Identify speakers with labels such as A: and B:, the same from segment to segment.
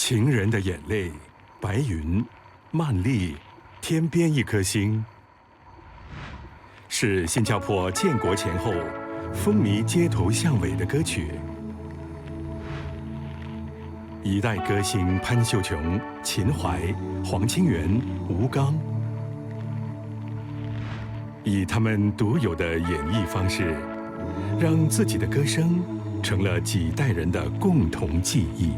A: 情人的眼泪、白云、曼丽、天边一颗星，是新加坡建国前后风靡街头巷尾的歌曲。一代歌星潘秀琼、秦淮、黄清源、吴刚，以他们独有的演绎方式，让自己的歌声成了几代人的共同记忆。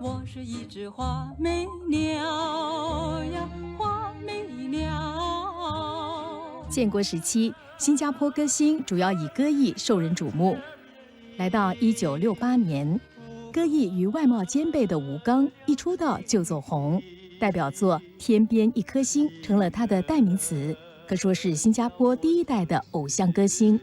B: 我是一只花美鸟呀，花美鸟。
C: 建国时期，新加坡歌星主要以歌艺受人瞩目。来到1968年，歌艺与外貌兼备的吴刚一出道就走红，代表作《天边一颗星》成了他的代名词，可说是新加坡第一代的偶像歌星。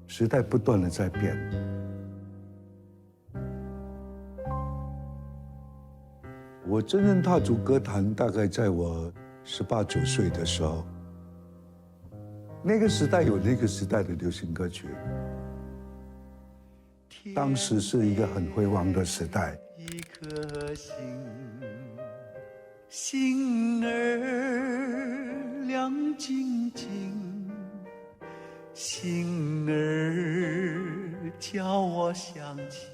D: 时代不断的在变，我真正踏足歌坛大概在我18、19岁的时候。那个时代有那个时代的流行歌曲，当时是一个很辉煌的时代。
E: 一颗心，心儿亮晶晶，心儿叫我想起。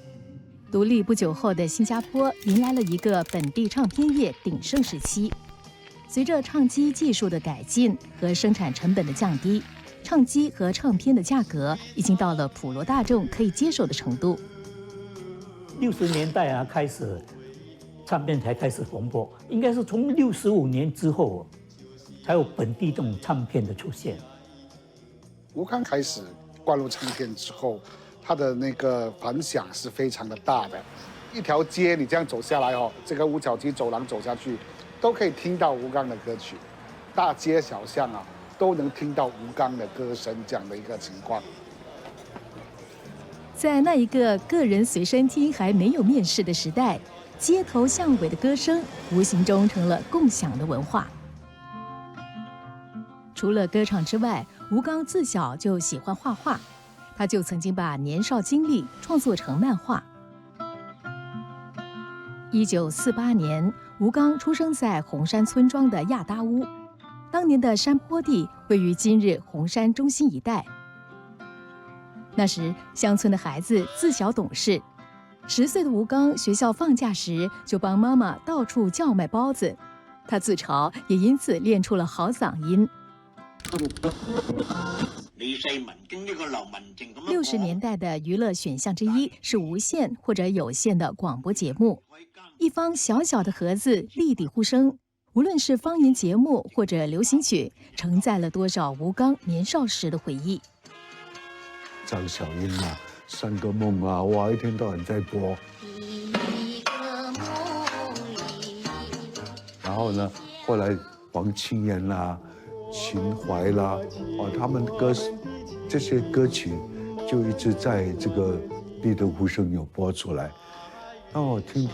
C: 独立不久后的新加坡迎来了一个本地唱片业鼎盛时期。随着唱机技术的改进和生产成本的降低，唱机和唱片的价格已经到了普罗大众可以接受的程度。
F: 60年代开始，唱片才开始蓬勃，应该是从65年之后，才有本地这种唱片的出现。
G: 吴刚开始灌入唱片之后，他的那个反响是非常的大的。一条街你这样走下来这个五角街走廊走下去，都可以听到吴刚的歌曲，大街小巷都能听到吴刚的歌声这样的一个情况。
C: 在那一个个人随身听还没有面世的时代，街头巷尾的歌声无形中成了共享的文化。除了歌唱之外，吴刚自小就喜欢画画，他就曾经把年少经历创作成漫画。1948年，吴刚出生在红山村庄的亚达屋，当年的山坡地位于今日红山中心一带。那时，乡村的孩子自小懂事，10岁的吴刚学校放假时就帮妈妈到处叫卖包子，他自嘲也因此练出了好嗓音。60年代的娱乐选项之一是无线或者有线的广播节目，一方小小的盒子立地呼声，无论是方言节目或者流行曲，承载了多少吴刚年少时的回忆。
D: 张小英三个梦哇，一天到晚在播。然后呢，后来黄清源秦淮他们这些歌曲就一直在这个立地呼声有播出来，让我听，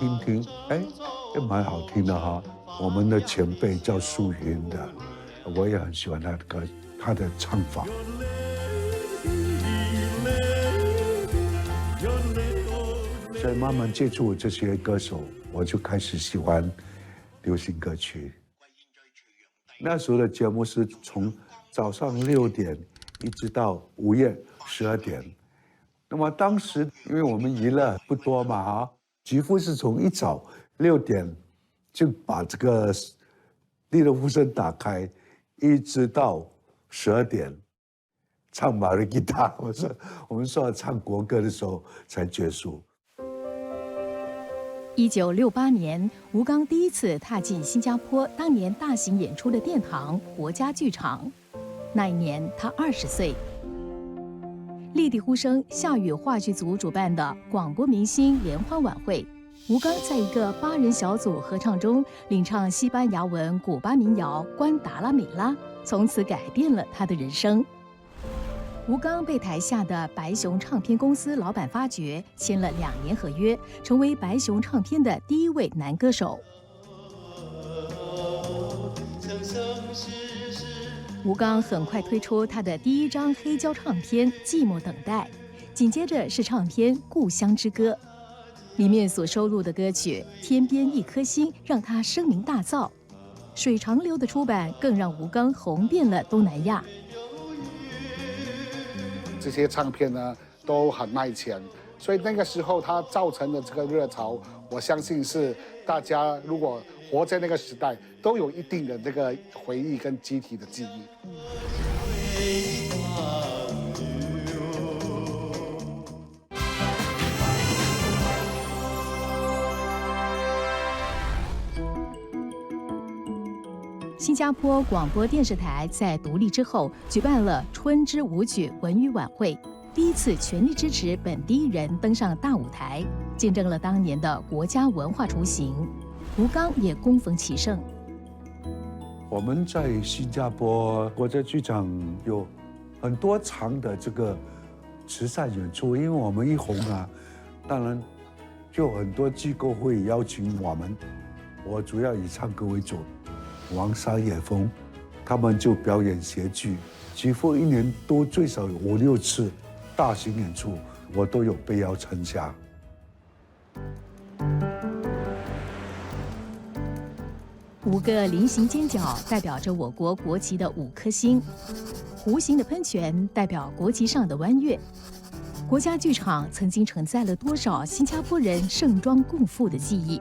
D: 也蛮好听的我们的前辈叫苏云的，我也很喜欢他的歌，他的唱法。所以慢慢接触这些歌手，我就开始喜欢流行歌曲。那时候的节目是从早上6点一直到午夜12点。那么当时因为我们娱乐不多嘛几乎是从一早6点就把这个立地呼声打开，一直到12点唱马瑞吉他，我们说要唱国歌的时候才结束。
C: 1968年，吴刚第一次踏进新加坡当年大型演出的殿堂国家剧场。那一年他20岁。立地呼声夏雨话剧组主办的广播明星联欢晚会，吴刚在一个8人小组合唱中领唱西班牙文古巴民谣《关达拉美拉》，从此改变了他的人生。吴刚被台下的白熊唱片公司老板发掘，签了2年合约，成为白熊唱片的第1位男歌手。吴刚很快推出他的第1张黑胶唱片《寂寞等待》，紧接着是唱片《故乡之歌》，里面所收录的歌曲《天边一颗星》让他声名大噪，《水长流》的出版更让吴刚红遍了东南亚。
G: 这些唱片呢都很卖钱，所以那个时候它造成的这个热潮，我相信是大家如果活在那个时代，都有一定的这个回忆跟集体的记忆。
C: 新加坡广播电视台在独立之后举办了春之舞曲文娱晚会，第一次全力支持本地艺人登上大舞台，见证了当年的国家文化雏形。吴刚也恭逢其盛。
D: 我们在新加坡国家剧场有很多场的这个慈善演出，因为我们一红啊，当然就很多机构会邀请我们。我主要以唱歌为主。王沙野峰，他们就表演谐剧，几乎1年都最少有5、6次大型演出，我都有被邀参加。
C: 5个菱形尖角代表着我国国旗的5颗星，弧形的喷泉代表国旗上的弯月。国家剧场曾经承载了多少新加坡人盛装共赴的记忆。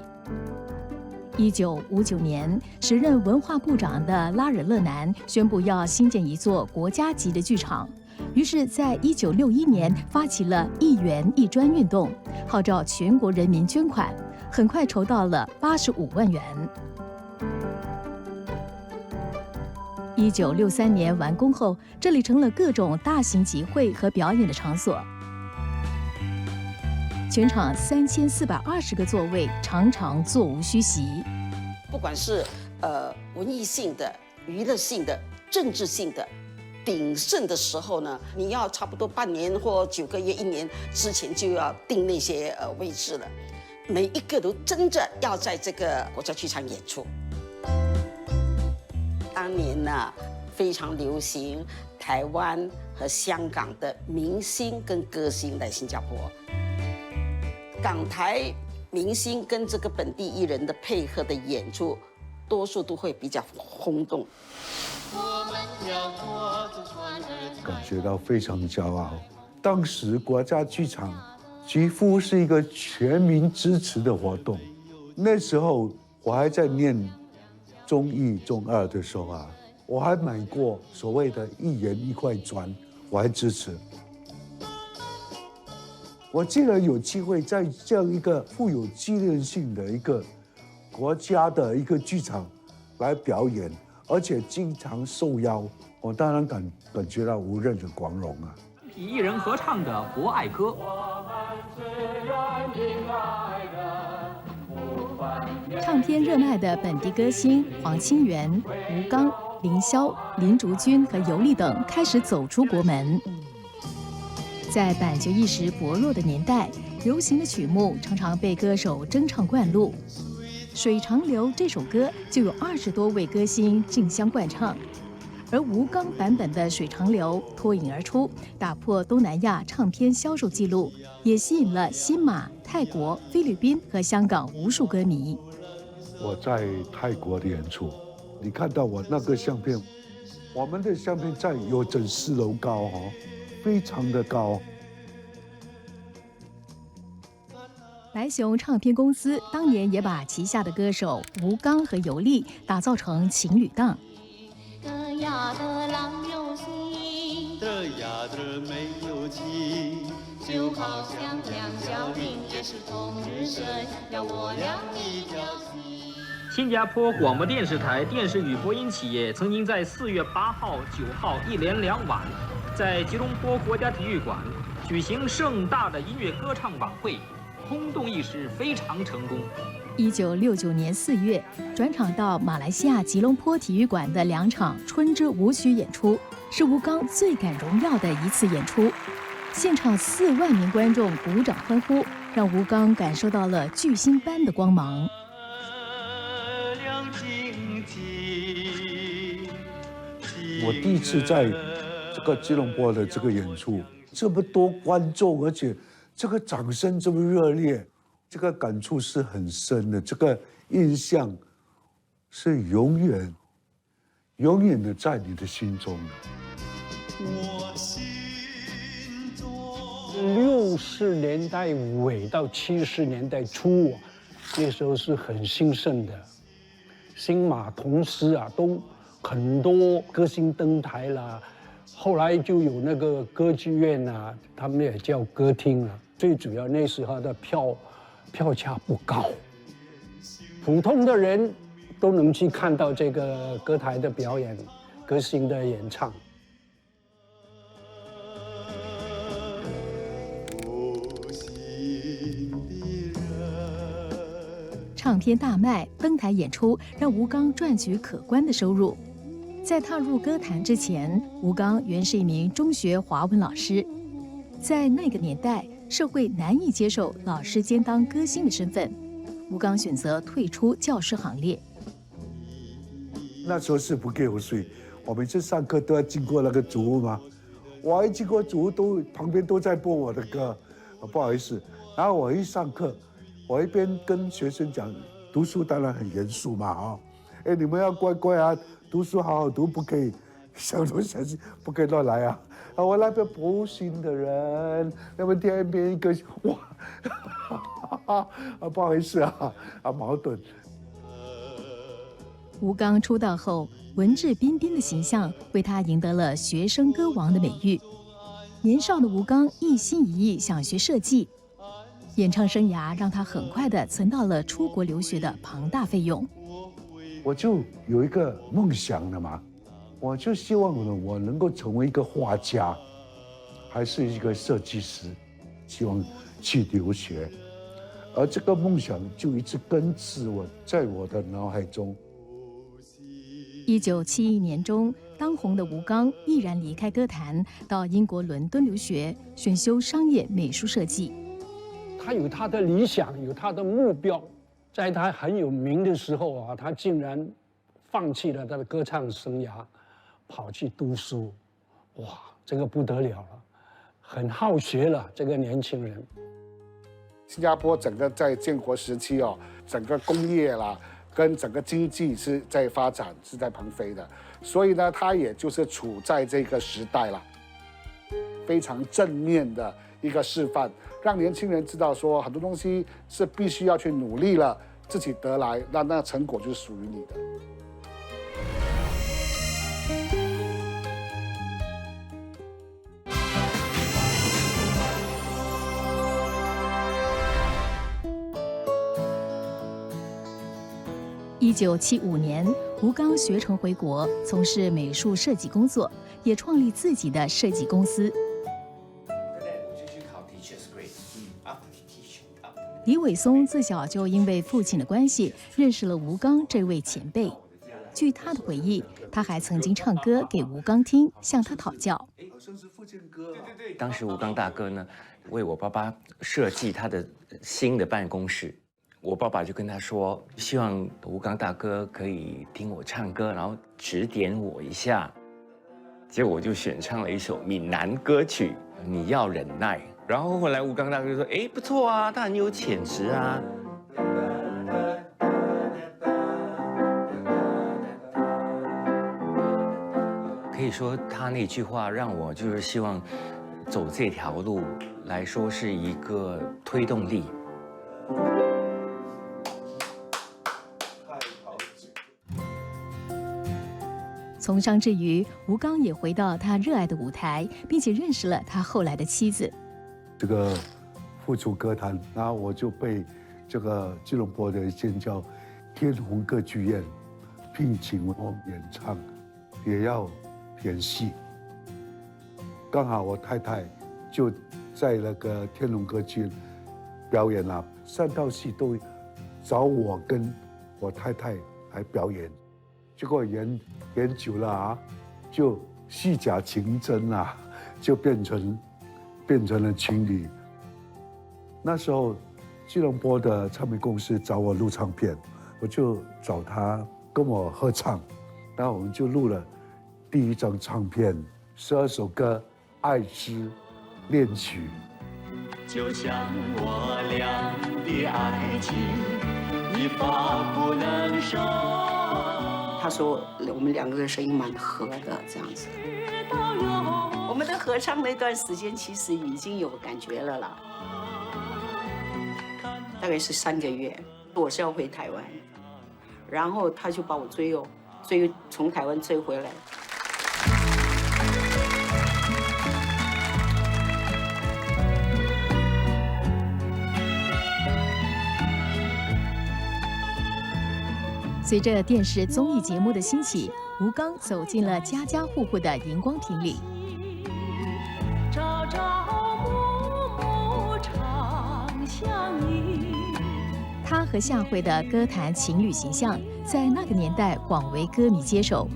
C: 1959年，时任文化部长的拉尔勒南宣布要新建一座国家级的剧场，于是，在1961年发起了1元1砖运动，号召全国人民捐款，很快筹到了85万元。1963年完工后，这里成了各种大型集会和表演的场所。全场3420个座位，常常座无虚席。
H: 不管是文艺性的、娱乐性的、政治性的，鼎盛的时候呢，你要差不多半年或9个月、1年之前就要定那些位置了，每一个都争着要在这个国家剧场演出。当年呢，非常流行台湾和香港的明星跟歌星来新加坡。港台明星跟这个本地艺人的配合的演出，多数都会比较轰动。
D: 感觉到非常骄傲。当时国家剧场几乎是一个全民支持的活动。那时候我还在念中1、中2的时候啊，我还买过所谓的1元1块砖，我还支持。我竟然有机会在这样一个富有纪念性的一个国家的一个剧场来表演，而且经常受邀，我当然感觉到无任的光荣啊！
I: 艺人合唱的《博爱歌》。
C: 唱片热卖的本地歌星黄清源、吴刚、凌霄、林竹君和尤丽等开始走出国门。在版权意识薄弱的年代，流行的曲目常常被歌手争唱灌录。《水长流》这首歌就有20多位歌星竞相灌唱，而吴刚版本的《水长流》脱颖而出，打破东南亚唱片销售纪录，也吸引了新马、泰国、菲律宾和香港无数歌迷。
D: 我在泰国的演出，你看到我那个相片，我们的相片在有整4楼高哦，非常的高。
C: 白熊唱片公司当年也把旗下的歌手吴刚和尤丽打造成情侣档。
J: 得呀得郎有心，
E: 得呀得没有情，
J: 就好像两小兵也是同日生，要我俩一条心。
I: 新加坡广播电视台电视与播音企业曾经在4月8号、9号一连2晚，在吉隆坡国家体育馆举行盛大的音乐歌唱晚会，轰动一时，非常成功。
C: 1969年4月，转场到马来西亚吉隆坡体育馆的2场春之舞曲演出，是吴刚最感荣耀的一次演出。现场4万名观众鼓掌欢呼，让吴刚感受到了巨星般的光芒。
D: 我第一次在这个吉隆坡的这个演出，这么多观众，而且这个掌声这么热烈，这个感触是很深的，这个印象是永远的在你的心中的。
K: 60年代尾到70年代初啊，那时候是很兴盛的，新马同时啊，都很多歌星登台啦。后来就有那个歌剧院啊，他们也叫歌厅啊。最主要那时候的票价不高，普通的人都能去看到这个歌台的表演，歌星的演唱。
C: 唱片大卖，登台演出让吴刚赚取可观的收入。在踏入歌坛之前，吴刚原是一名中学华文老师。在那个年代，社会难以接受老师兼当歌星的身份，吴刚选择退出教师行列。
D: 那时候是不给我睡，我每次上课都要经过那个主屋嘛，我一经过主屋都旁边都在播我的歌，不好意思。然后我一上课。 我一边跟学生讲，读书当然很严肃嘛，啊，哎，你们要乖乖啊，读书好好读，不可以想东想西，不可以乱来啊。啊，我那边不幸的人，那么第二边一个哇，啊，不好意思啊，矛盾。
C: 吴刚出道后，文质彬彬的形象为他赢得了学生歌王的美誉。年少的吴刚一心一意想学设计。 演唱生涯让他很快地存到了出国留学的庞大费用。
D: 我就有一个梦想了嘛，我就希望我能够成为一个画家，还是一个设计师，希望去留学，而这个梦想就一直根植在我的脑海中。
C: 1971年中，当红的吴刚毅然离开歌坛，到英国伦敦留学，选修商业美术设计。
K: 他有他的理想，有他的目标，在他很有名的时候啊，他竟然放弃了他的歌唱生涯，跑去读书，哇，这个不得了了，很好学了这个年轻人。
G: 新加坡整个在建国时期哦，整个工业啦，跟整个经济是在发展，是在腾飞的，所以呢，他也就是处在这个时代了，非常正面的一个示范。 让年轻人知道说很多东西是必须要去努力了，自己得来，那成果就是属于你的。
C: 1975年，吴刚学成回国，从事美术设计工作，也创立自己的设计公司。 李伟松自小就因为父亲的关系认识了吴刚这位前辈。据他的回忆，他还曾经唱歌给吴刚听，向他讨教。
D: 好像是父亲歌。
L: 当时吴刚大哥呢，为我爸爸设计他的新的办公室。我爸爸就跟他说，希望吴刚大哥可以听我唱歌，然后指点我一下。结果我就选唱了一首闽南歌曲《你要忍耐》。 然后后来吴刚大哥就说：“哎，不错啊，他很有潜质啊。”可以说他那句话让我就是希望走这条路来说是一个推动力。
C: 从商之余，吴刚也回到他热爱的舞台，并且认识了他后来的妻子。
D: 这个复出歌坛，然后我就被这个吉隆坡的一间叫天虹歌剧院聘请我演唱，也要演戏。刚好我太太就在那个天龙歌剧表演了3套戏，都找我跟我太太来表演。结果演久了啊，就虚假情真啊，就变成了情侣。那时候吉隆坡的唱片公司找我录唱片，我就找他跟我合唱，然后我们就录了第1张唱片，12首歌，爱之恋曲。
E: 就像我俩的爱情，一发不能收。
H: 他说我们2个人声音蛮合的，这样子。我们的合唱那段时间其实已经有感觉了啦，大概是3个月。我是要回台湾，然后他就把我从台湾追回来。
C: 随着电视综艺节目的兴起，吴刚走进了家家户户的荧光屏里。
B: 朝朝暮暮常相依。
C: 他和夏慧的歌坛情侣形象，在那个年代广为歌迷接受。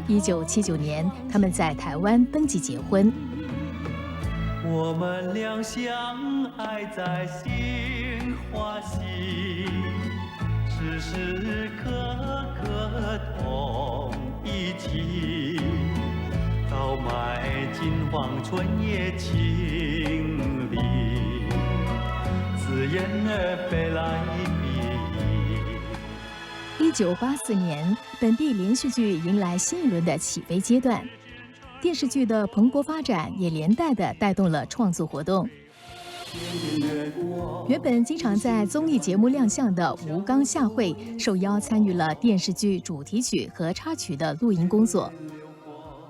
C: 1979年，他们在台湾登记结婚。
E: 我们俩相爱在心花溪，时时刻刻同一起，到买金黄春夜情里，自言而飞来比。
C: 1984年，本地连续剧迎来新一轮的起飞阶段，电视剧的蓬勃发展也连带的带动了创作活动。原本经常在综艺节目亮相的吴刚、夏慧，受邀参与了电视剧主题曲和插曲的录音工作。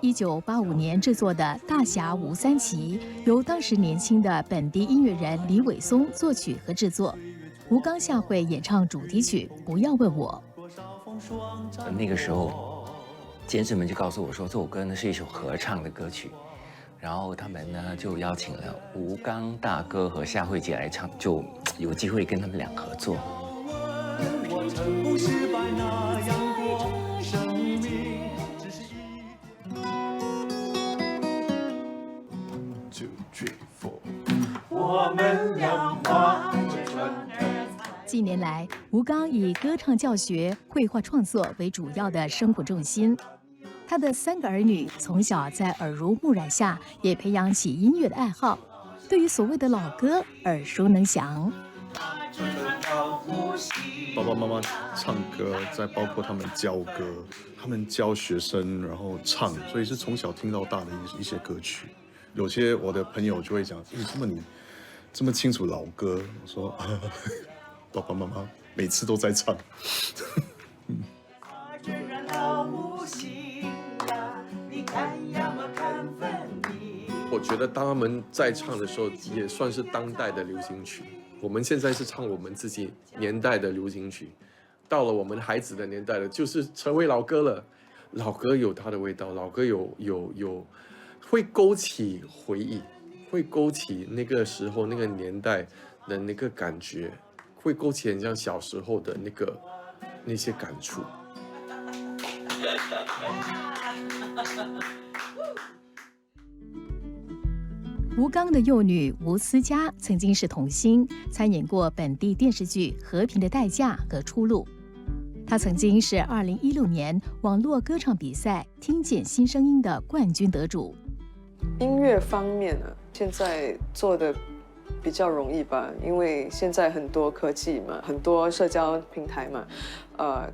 C: 1985年制作的《大侠吴三奇》，由当时年轻的本地音乐人李伟松作曲和制作，吴刚、夏慧演唱主题曲《不要问我》。
L: 那个时候，监制们就告诉我说，这首歌呢是一首合唱的歌曲，然后他们呢就邀请了吴刚大哥和夏慧姐来唱，就有机会跟他们俩合作。
E: 我们俩划着船儿。
C: 近年来，吴刚以歌唱教学、绘画创作为主要的生活重心。他的3个儿女从小在耳濡目染下，也培养起音乐的爱好，对于所谓的老歌耳熟能详。
M: 爸爸妈妈唱歌，再包括他们教歌，他们教学生，然后唱，所以是从小听到大的一些歌曲。有些我的朋友就会讲：“你这么清楚老歌？”我说。爸爸妈妈每次都在唱。
N: 我觉得当他们在唱的时候，也算是当代的流行曲。我们现在是唱我们自己年代的流行曲，到了我们孩子的年代了，就是成为老歌了。老歌有它的味道，老歌有会勾起回忆，会勾起那个时候那个年代的那个感觉。 会勾起很像小时候的那些感触。
C: 吴刚的幼女吴思佳曾经是童星，参演过本地电视剧《和平的代价》和《出路》。她曾经是2016年网络歌唱比赛《听见新声音》的冠军得主。
O: 音乐方面呢，现在做的。 比较容易吧，因为现在很多科技嘛，很多社交平台嘛，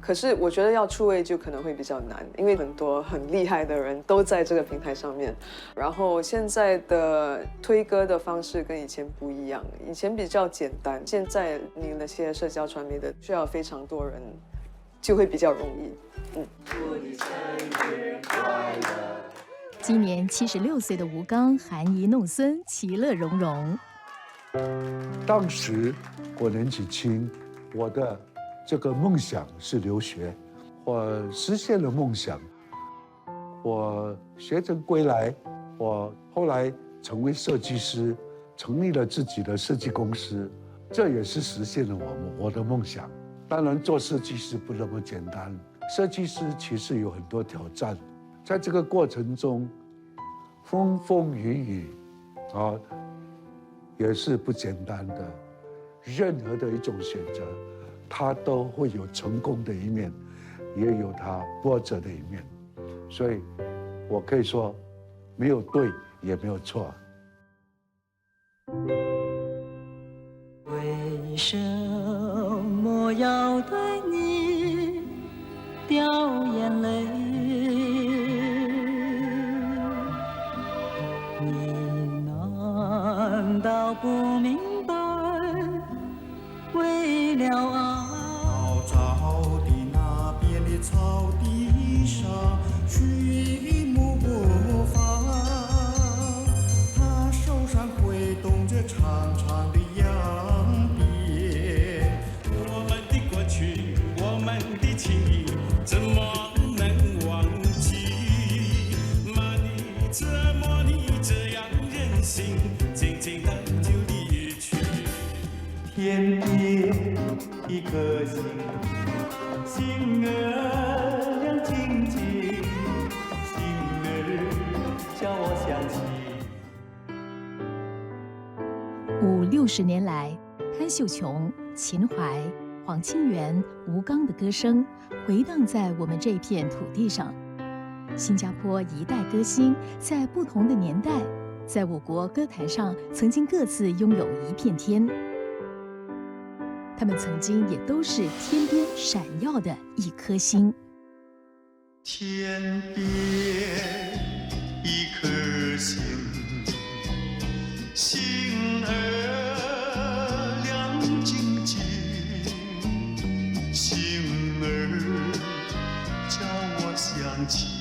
O: 可是我觉得要出位就可能会比较难，因为很多很厉害的人都在这个平台上面。然后现在的推歌的方式跟以前不一样，以前比较简单，现在你那些社交传媒的需要非常多人，就会比较容易。
C: 今年76岁的吴刚含饴弄孙，其乐融融。
D: 当时我年纪轻，我的这个梦想是留学，我实现了梦想。我学成归来，我后来成为设计师，成立了自己的设计公司，这也是实现了我的梦想。当然，做设计师不那么简单，设计师其实有很多挑战，在这个过程中，风风雨雨，也是不简单的。任何的一种选择，它都会有成功的一面，也有它波折的一面。所以，我可以说，没有对，也没有错。
B: 为什么要对你掉眼泪？你难道不明白？为了爱，
E: 高照的那边的草地上，水木不放，他手上挥动着长长的扬鞭。我们的过去，我们的情谊，怎么能忘记？妈，你怎么你这样任性，静静的就离去？天边一颗星，星儿亮晶晶，星儿叫我想起。
C: 50-60年来，潘秀琼、秦淮、黄清源、吴刚的歌声回荡在我们这片土地上。新加坡一代歌星在不同的年代，在我国歌坛上曾经各自拥有一片天。他们曾经也都是天边闪耀的一颗星。
E: 天边一颗星，星儿亮晶晶，星儿叫我想起。